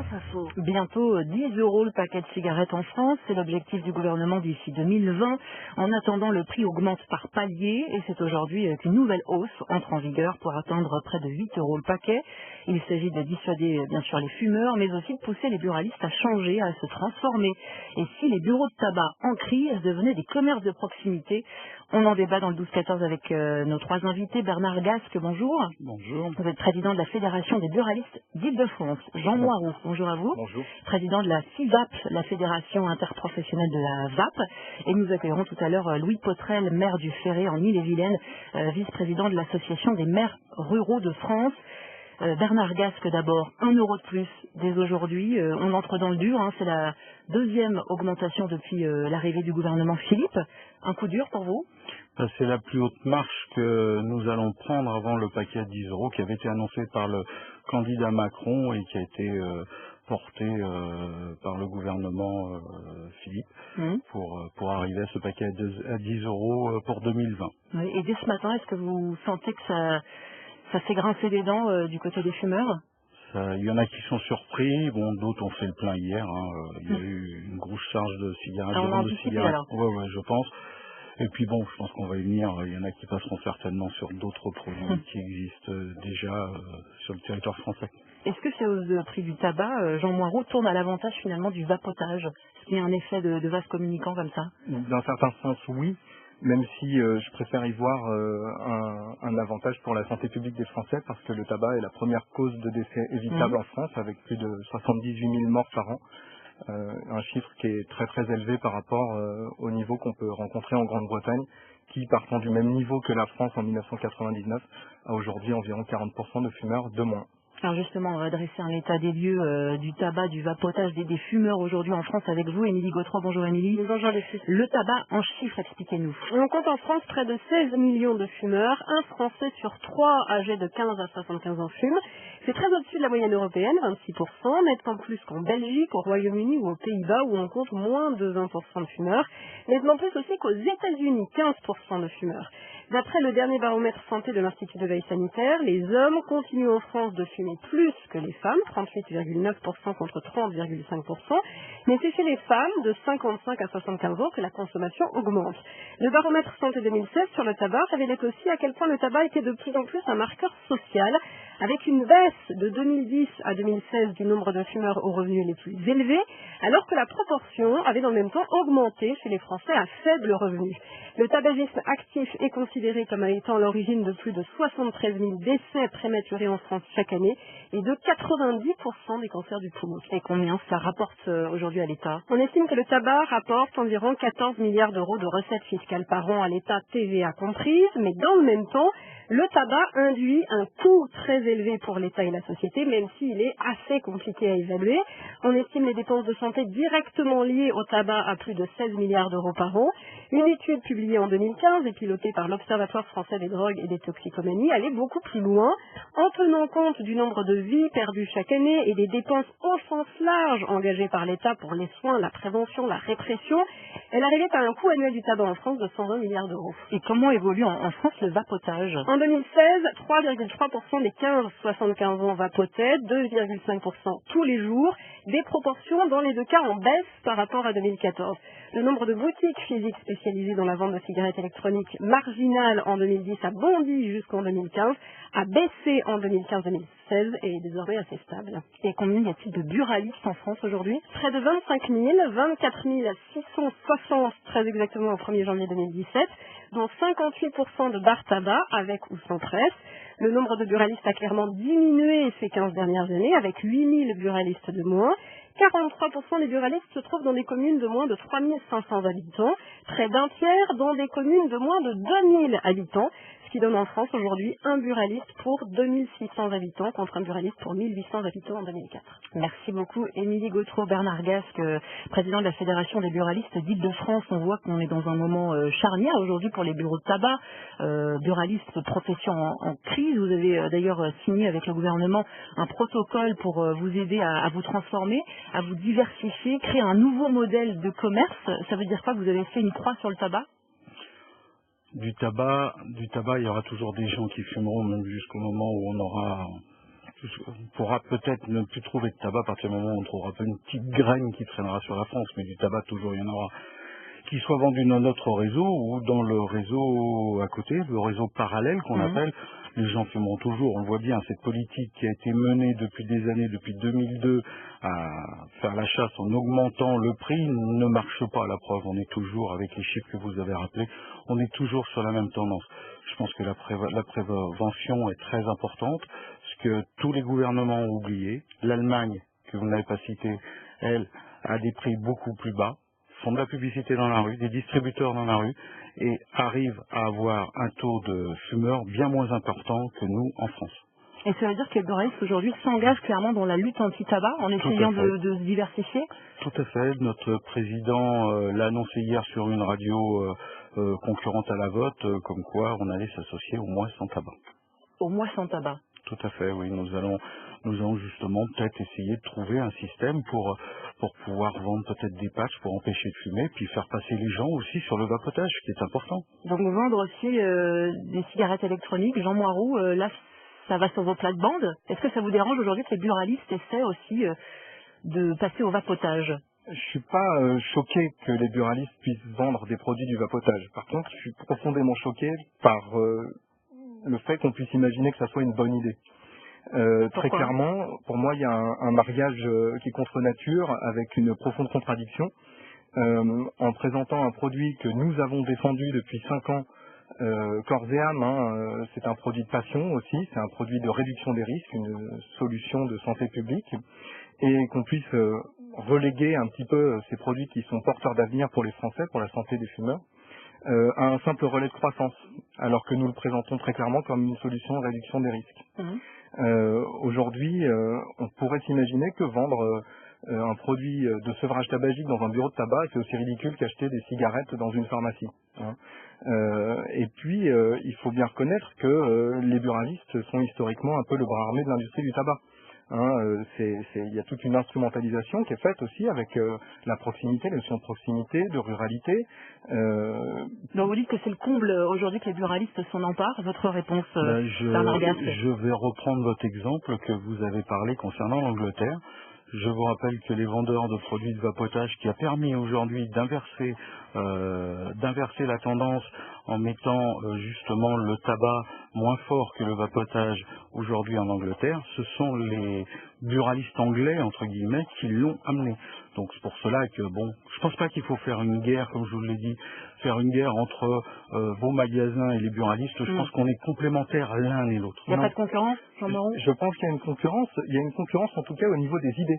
France Info. Bientôt 10 € le paquet de cigarettes en France, c'est l'objectif du gouvernement d'ici 2020. En attendant, le prix augmente par palier et c'est aujourd'hui qu'une nouvelle hausse entre en vigueur pour atteindre près de 8 € le paquet. Il s'agit de dissuader bien sûr les fumeurs, mais aussi de pousser les buralistes à changer, à se transformer. Et si les bureaux de tabac en crise devenaient des commerces de proximité? On en débat dans le 12-14 avec nos trois invités. Bernard Gasque, bonjour. Bonjour. Vous êtes président de la Fédération des buralistes d'Île-de-France. Jean Moiroux, bonjour à vous. Bonjour. Président de la FIVAP, la Fédération interprofessionnelle de la VAP. Et nous accueillerons tout à l'heure Louis Potrel, maire du Ferré en Ille-et-Vilaine, vice-président de l'Association des maires ruraux de France. Bernard Gasque d'abord, 1 € de plus dès aujourd'hui. On entre dans le dur, c'est la deuxième augmentation depuis l'arrivée du gouvernement Philippe. Un coup dur pour vous? C'est la plus haute marche que nous allons prendre avant le paquet à 10 € qui avait été annoncé par le candidat Macron et qui a été porté par le gouvernement Philippe pour arriver à ce paquet à 10 € pour 2020. Oui, et dès ce matin, est-ce que vous sentez que ça fait grincer des dents du côté des fumeurs? Il y en a qui sont surpris, d'autres ont fait le plein hier. Il y a eu une grosse charge de cigarettes, de vente de cigarettes. Ouais, je pense. Et puis je pense qu'on va y venir. Il y en a qui passeront certainement sur d'autres produits qui existent déjà sur le territoire français. Est-ce que ces hausses de prix du tabac, Jean Moiroux, tournent à l'avantage finalement du vapotage? Est-ce qu'il y a un effet de vase communicant comme ça? Dans certains sens, oui. Même si je préfère y voir un avantage pour la santé publique des Français, parce que le tabac est la première cause de décès évitable en France, avec plus de 78 000 morts par an. Un chiffre qui est très très élevé par rapport au niveau qu'on peut rencontrer en Grande-Bretagne, qui, partant du même niveau que la France en 1999, a aujourd'hui environ 40% de fumeurs de moins. Alors justement, on va dresser un état des lieux du tabac, du vapotage, des fumeurs aujourd'hui en France avec vous, Émilie Gautreau. Bonjour Émilie. Bonjour les filles. Le tabac en chiffres, expliquez-nous. On compte en France près de 16 millions de fumeurs. Un Français sur 3 âgés de 15 à 75 ans fume. C'est très au-dessus de la moyenne européenne, 26%, nettement plus qu'en Belgique, au Royaume-Uni ou aux Pays-Bas où on compte moins de 20% de fumeurs. Nettement plus aussi qu'aux États-Unis, 15% de fumeurs. D'après le dernier baromètre santé de l'Institut de veille sanitaire, les hommes continuent en France de fumer plus que les femmes, 38,9% contre 30,5%, mais c'est chez les femmes de 55 à 75 ans que la consommation augmente. Le baromètre santé 2016 sur le tabac révélait aussi à quel point le tabac était de plus en plus un marqueur social, avec une baisse de 2010 à 2016 du nombre de fumeurs aux revenus les plus élevés, alors que la proportion avait dans le même temps augmenté chez les Français à faible revenu. Le tabagisme actif est considéré comme étant l'origine de plus de 73 000 décès prématurés en France chaque année et de 90% des cancers du poumon. Et combien ça rapporte aujourd'hui à l'État? On estime que le tabac rapporte environ 14 milliards d'euros de recettes fiscales par an à l'État, TVA comprise, mais dans le même temps, le tabac induit un coût très élevé pour l'État et la société, même s'il est assez compliqué à évaluer. On estime les dépenses de santé directement liées au tabac à plus de 16 milliards d'euros par an. Une étude publiée en 2015 et pilotée par l'Observatoire français des drogues et des toxicomanies allait beaucoup plus loin, en tenant compte du nombre de vies perdues chaque année et des dépenses au sens large engagées par l'État pour les soins, la prévention, la répression. Elle arrivait à un coût annuel du tabac en France de 120 milliards d'euros. Et comment évolue en France le vapotage? En 2016, 3,3% des 15-75 ans vapotaient, 2,5% tous les jours, des proportions dans les deux cas en baisse par rapport à 2014. Le nombre de boutiques physiques spécialisées dans la vente de cigarettes électroniques marginales en 2010 a bondi jusqu'en 2015, a baissé en 2015-2016 et est désormais assez stable. Et combien y a-t-il de buralistes en France aujourd'hui? Près de 25 000, 24 660 très exactement au 1er janvier 2017, dont 58% de bars tabac avec ou sans presse. Le nombre de buralistes a clairement diminué ces 15 dernières années, avec 8 000 buralistes de moins. 43% des buralistes se trouvent dans des communes de moins de 3 500 habitants, près d'un tiers dans des communes de moins de 2 000 habitants, ce qui donne en France aujourd'hui un buraliste pour 2 600 habitants contre un buraliste pour 1 800 habitants en 2004. Merci beaucoup Émilie Gautreau. Bernard Gasque, président de la Fédération des buralistes d'Île-de-France. On voit qu'on est dans un moment charnière aujourd'hui pour les bureaux de tabac, buralistes, profession en crise. Vous avez d'ailleurs signé avec le gouvernement un protocole pour vous aider à vous transformer, à vous diversifier, créer un nouveau modèle de commerce. Ça veut dire quoi? Vous avez fait une croix sur le tabac? Du tabac, il y aura toujours des gens qui fumeront, même jusqu'au moment où on aura on pourra peut-être ne plus trouver de tabac à partir du moment où on trouvera une petite graine qui traînera sur la France, mais du tabac toujours il y en aura, qui soit vendu dans notre réseau ou dans le réseau à côté, le réseau parallèle qu'on appelle. Les gens fumeront toujours, on le voit bien, cette politique qui a été menée depuis des années, depuis 2002, à faire la chasse en augmentant le prix, ne marche pas. La preuve, on est toujours, avec les chiffres que vous avez rappelés, on est toujours sur la même tendance. Je pense que la prévention est très importante, ce que tous les gouvernements ont oublié. L'Allemagne, que vous n'avez pas citée, elle, a des prix beaucoup plus bas, font de la publicité dans la rue, des distributeurs dans la rue, et arrivent à avoir un taux de fumeurs bien moins important que nous en France. Et ça veut dire que les buralistes aujourd'hui s'engagent clairement dans la lutte anti-tabac en essayant de se diversifier? Tout à fait. Notre président l'a annoncé hier sur une radio concurrente à la vôtre, comme quoi on allait s'associer au mois sans tabac. Au mois sans tabac. Tout à fait, oui. Nous allons justement peut-être essayer de trouver un système pour pouvoir vendre peut-être des patchs pour empêcher de fumer, puis faire passer les gens aussi sur le vapotage, qui est important. Donc vendre aussi des cigarettes électroniques, Jean Moiroux, là ça va sur vos plates-bandes. Est-ce que ça vous dérange aujourd'hui que les buralistes essaient aussi de passer au vapotage? Je suis pas choqué que les buralistes puissent vendre des produits du vapotage. Par contre, je suis profondément choqué par le fait qu'on puisse imaginer que ça soit une bonne idée. Très clairement, pour moi, il y a un mariage qui est contre nature, avec une profonde contradiction. En présentant un produit que nous avons défendu depuis 5 ans, corps et âme, c'est un produit de passion aussi, c'est un produit de réduction des risques, une solution de santé publique, et qu'on puisse reléguer un petit peu ces produits qui sont porteurs d'avenir pour les Français, pour la santé des fumeurs, à un simple relais de croissance, alors que nous le présentons très clairement comme une solution de réduction des risques. Aujourd'hui, on pourrait s'imaginer que vendre un produit de sevrage tabagique dans un bureau de tabac, c'est aussi ridicule qu'acheter des cigarettes dans une pharmacie. Et puis, il faut bien reconnaître que les buralistes sont historiquement un peu le bras armé de l'industrie du tabac. Il y a toute une instrumentalisation qui est faite aussi avec la proximité, la notion de proximité, de ruralité. Donc vous dites que c'est le comble aujourd'hui que les buralistes s'en emparent. Votre réponse, Bernard Gasque? Je vais reprendre votre exemple que vous avez parlé concernant l'Angleterre. Je vous rappelle que les vendeurs de produits de vapotage, qui a permis aujourd'hui d'inverser la tendance en mettant justement le tabac moins fort que le vapotage aujourd'hui en Angleterre, ce sont les buralistes anglais, entre guillemets, qui l'ont amené. Donc c'est pour cela que, bon, je pense pas qu'il faut faire une guerre, comme je vous l'ai dit, faire une guerre entre vos magasins et les buralistes. Je pense qu'on est complémentaires l'un et l'autre. Il n'y a pas de concurrence, Jean Moiroux? Je pense qu'il y a une concurrence. Il y a une concurrence en tout cas au niveau des idées.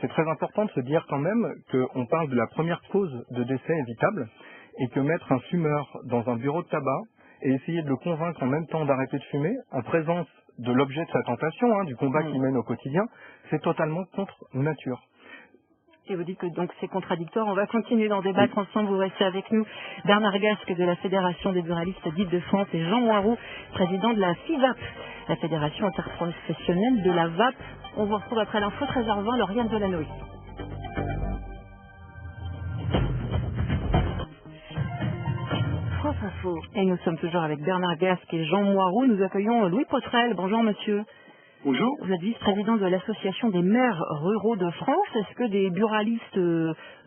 C'est très important de se dire quand même qu'on parle de la première cause de décès évitable et que mettre un fumeur dans un bureau de tabac et essayer de le convaincre en même temps d'arrêter de fumer, en présence de l'objet de sa tentation, du combat qu'il mène au quotidien, c'est totalement contre nature. Et vous dites que donc c'est contradictoire. On va continuer d'en débattre ensemble. Vous restez avec nous. Bernard Gasque de la Fédération des buralistes d'Île-de-France et Jean Moiroux, président de la FIVAP, la Fédération interprofessionnelle de la VAP. On vous retrouve après l'info 13h20, Lauriane Delanoë. France Info. Et nous sommes toujours avec Bernard Gasque et Jean Moiroux. Nous accueillons Louis Potrel. Bonjour monsieur. Bonjour. Vous êtes vice-président de l'Association des maires ruraux de France. Est-ce que des buralistes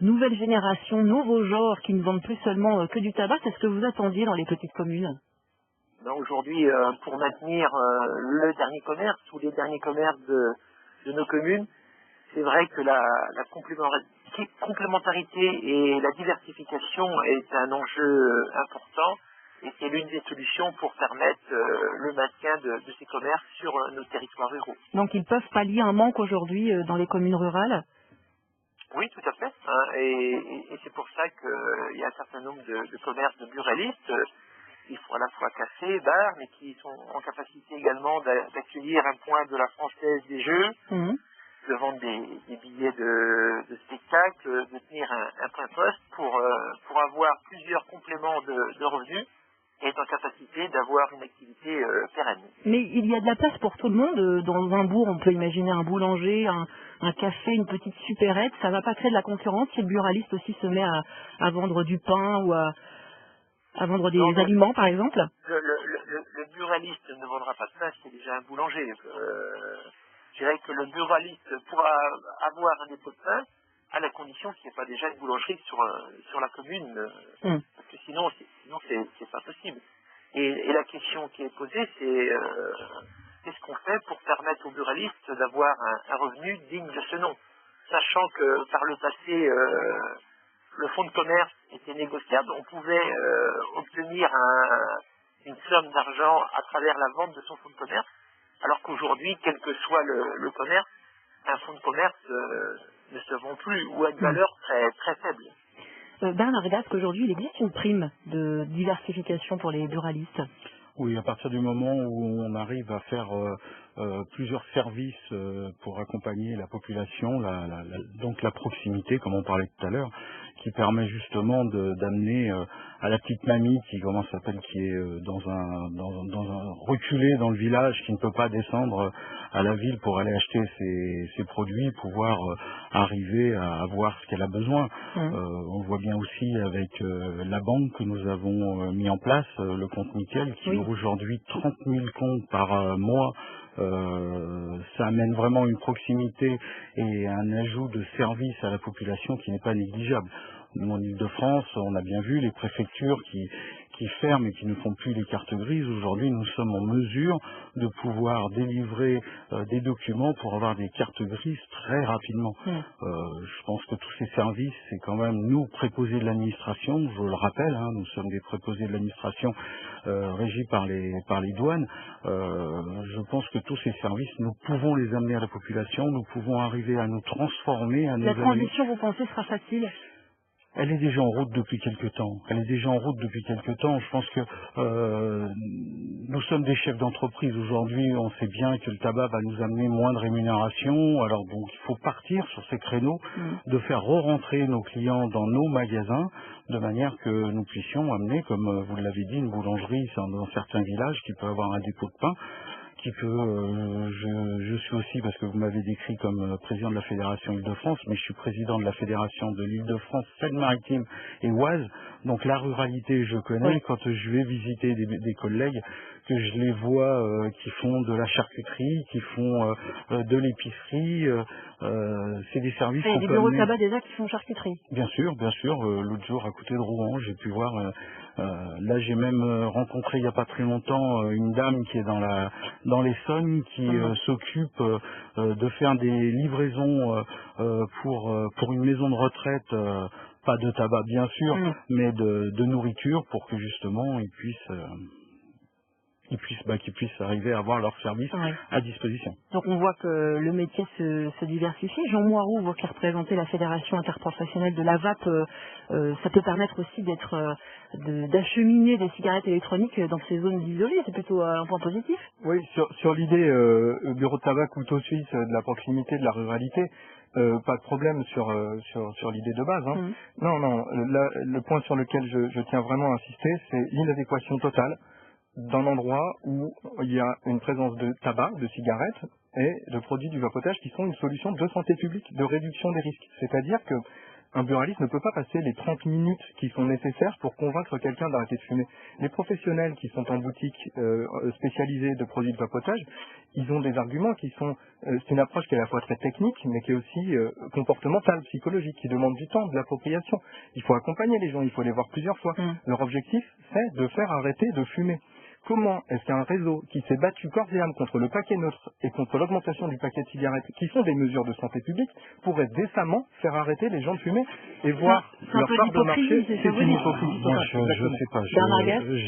nouvelle génération, nouveau genre, qui ne vendent plus seulement que du tabac, c'est ce que vous attendiez dans les petites communes? Aujourd'hui, pour maintenir le dernier commerce ou les derniers commerces de nos communes, c'est vrai que la complémentarité et la diversification est un enjeu important. Et c'est l'une des solutions pour permettre le maintien de ces commerces sur nos territoires ruraux. Donc ils peuvent pallier un manque aujourd'hui dans les communes rurales? Oui, tout à fait. Et c'est pour ça qu'il y a un certain nombre de commerces de buralistes qui sont à la fois cafés, bars, mais qui sont en capacité également d'accueillir un point de la Française des Jeux, de vendre des billets de spectacle, de tenir un point poste pour avoir plusieurs compléments de revenus, est en capacité d'avoir une activité pérenne. Mais il y a de la place pour tout le monde. Dans un bourg, on peut imaginer un boulanger, un café, une petite supérette. Ça ne va pas créer de la concurrence si le buraliste aussi se met à vendre du pain ou à À vendre des Non, mais aliments, par exemple? le buraliste ne vendra pas de pain, c'est déjà un boulanger. Je dirais que le buraliste pourra avoir un dépôt de pain à la condition qu'il n'y ait pas déjà une boulangerie sur la commune, parce que sinon c'est pas possible. Et la question qui est posée, c'est qu'est-ce qu'on fait pour permettre aux buralistes d'avoir un revenu digne de ce nom, sachant que par le passé le fonds de commerce était négociable, on pouvait obtenir une somme d'argent à travers la vente de son fonds de commerce, alors qu'aujourd'hui, quel que soit le commerce, un fonds de commerce ne se vend plus ou à une valeur très, très faible. Bernard Gasque, aujourd'hui, il existe une prime de diversification pour les buralistes? Oui, à partir du moment où on arrive à faire plusieurs services pour accompagner la population, donc la proximité, comme on parlait tout à l'heure, qui permet justement d'amener à la petite mamie qui qui est dans un reculé dans le village, qui ne peut pas descendre à la ville pour aller acheter ses produits, pouvoir arriver à avoir ce qu'elle a besoin. On voit bien aussi avec la banque que nous avons mis en place, le compte Nickel, qui ouvre aujourd'hui 30 000 comptes par mois. Ça amène vraiment une proximité et un ajout de service à la population qui n'est pas négligeable. Nous, en Ile-de-France, on a bien vu les préfectures qui ferment et qui ne font plus les cartes grises. Aujourd'hui, nous sommes en mesure de pouvoir délivrer des documents pour avoir des cartes grises très rapidement. Je pense que tous ces services, c'est quand même nous, préposés de l'administration, je le rappelle, nous sommes des préposés de l'administration régis par les douanes. Je pense que tous ces services, nous pouvons les amener à la population, nous pouvons arriver à nous transformer, à nous La transition, vous pensez, sera facile? Elle est déjà en route depuis quelque temps. Je pense que nous sommes des chefs d'entreprise. Aujourd'hui, on sait bien que le tabac va nous amener moins de rémunération. Alors donc, il faut partir sur ces créneaux, de faire re-rentrer nos clients dans nos magasins, de manière que nous puissions amener, comme vous l'avez dit, une boulangerie dans certains villages qui peut avoir un dépôt de pain, qui peut, je suis aussi, parce que vous m'avez décrit comme président de la Fédération Île-de-France, mais je suis président de la Fédération de l'Île-de-France, Seine-Maritime et Oise, donc la ruralité je connais. Quand je vais visiter des collègues, que je les vois qui font de la charcuterie, qui font de l'épicerie, c'est des services qu'on peut amener. Il y a des bureaux de tabac déjà qui font charcuterie. Bien sûr, l'autre jour à côté de Rouen, j'ai pu voir, là j'ai même rencontré il n'y a pas très longtemps une dame qui est dans l'Essonne, qui s'occupe de faire des livraisons pour une maison de retraite, pas de tabac bien sûr, mais de nourriture, pour que justement ils puissent arriver à avoir leur service à disposition. Donc on voit que le métier se diversifie. Jean Moiroux, vous qui représentez la Fédération interprofessionnelle de la vape, ça peut permettre aussi d'acheminer des cigarettes électroniques dans ces zones isolées. C'est plutôt un point positif. Oui, sur l'idée bureau de tabac couteau suisse, de la proximité, de la ruralité, pas de problème sur l'idée de base. Non, là, le point sur lequel je tiens vraiment à insister, c'est l'inadéquation totale d'un endroit où il y a une présence de tabac, de cigarettes et de produits du vapotage qui sont une solution de santé publique, de réduction des risques. C'est-à-dire que un buraliste ne peut pas passer les 30 minutes qui sont nécessaires pour convaincre quelqu'un d'arrêter de fumer. Les professionnels qui sont en boutique spécialisée de produits de vapotage, ils ont des arguments qui sont... c'est une approche qui est à la fois très technique, mais qui est aussi comportementale, psychologique, qui demande du temps, de l'appropriation. Il faut accompagner les gens, il faut les voir plusieurs fois. Leur objectif, c'est de faire arrêter de fumer. Comment est-ce qu'un réseau qui s'est battu corps et âme contre le paquet neutre et contre l'augmentation du paquet de cigarettes, qui sont des mesures de santé publique, pourrait décemment faire arrêter les gens de fumer et voir leur part de marché? C'est une hypocrisie. Moi, je sais pas.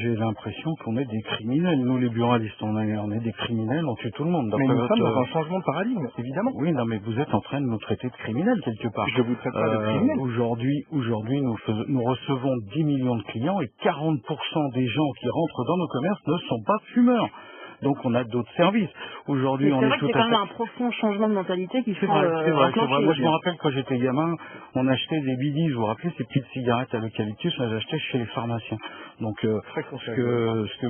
J'ai l'impression qu'on est des criminels. Nous, les buralistes, on est des criminels, on tue tout le monde. Mais nous sommes dans un changement de paradigme, évidemment. Oui, non, mais vous êtes en train de nous traiter de criminels quelque part. Je vous traite pas de criminels. Aujourd'hui, nous recevons 10 millions de clients et 40% des gens qui rentrent dans nos commerces ne sont pas fumeurs. Donc on a d'autres services. Aujourd'hui, on est tout à fait... C'est quand même un profond changement de mentalité qui fait c'est vrai. Moi, je me rappelle quand j'étais gamin, on achetait des bidis, je vous rappelle, ces petites cigarettes à l'eucalyptus, on les achetait chez les pharmaciens. Donc ce que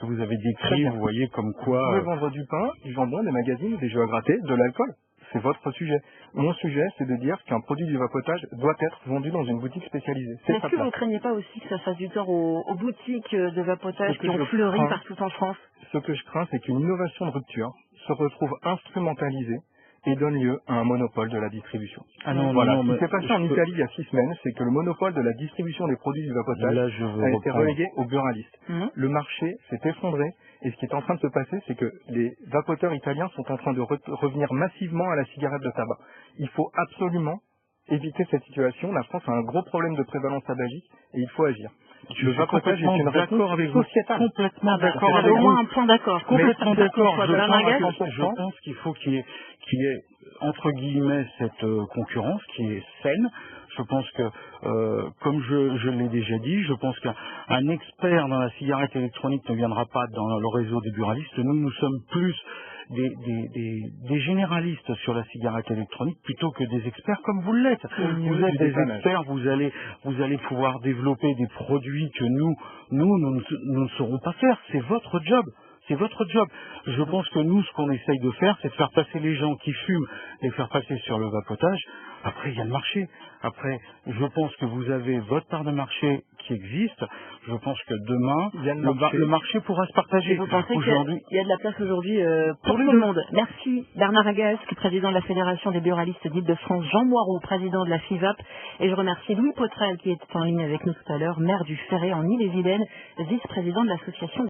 vous avez décrit, vous voyez comme quoi... Vous pouvez vendre du pain, du jambon, des magazines, des jeux à gratter, de l'alcool. c'est votre sujet. Mon sujet, c'est de dire qu'un produit du vapotage doit être vendu dans une boutique spécialisée. C'est Est-ce sa que vous place. ne craignez pas aussi que ça fasse du tort aux boutiques de vapotage Ce que qui ont je fleuri crains- partout en France? Ce que je crains, c'est qu'une innovation de rupture se retrouve instrumentalisée et donne lieu à un monopole de la distribution. Ah non, Voilà, non, ce qui mais s'est passé en Italie il y a 6 semaines, c'est que le monopole de la distribution des produits du vapotage là, je veux a été reprendre. relégué aux buralistes. Mhm. Le marché s'est effondré et ce qui est en train de se passer, c'est que les vapoteurs italiens sont en train de revenir massivement à la cigarette de tabac. Il faut absolument éviter cette situation. La France a un gros problème de prévalence tabagique et il faut agir. Je suis complètement une d'accord réponse avec vous. sociétale. Complètement d'accord Vous avez avec au moins vous. un point d'accord. Complètement d'accord. Je Je pense qu'il faut qu'il y ait, entre guillemets, cette concurrence qui est saine. Je pense que, comme je l'ai déjà dit, je pense qu'un expert dans la cigarette électronique ne viendra pas dans le réseau des buralistes. Nous sommes plus des généralistes sur la cigarette électronique plutôt que des experts comme vous l'êtes. Vous êtes des experts, vous allez pouvoir développer des produits que nous ne saurons pas faire. C'est votre job. C'est votre job. Je pense que nous, ce qu'on essaye de faire, c'est de faire passer les gens qui fument, les faire passer sur le vapotage. Après, il y a le marché. Après, je pense que vous avez votre part de marché qui existe. Je pense que demain, Il y a le marché pourra se partager. Vous pensez Aujourd'hui, qu'il y a de la place aujourd'hui pour tout le monde? Merci Bernard Agasque, président de la Fédération des buralistes d'Île-de-France, Jean Moireau, président de la FIVAP, et je remercie Louis Potrel qui était en ligne avec nous tout à l'heure, maire du Ferré en Ille-et-Vilaine, vice-président de l'association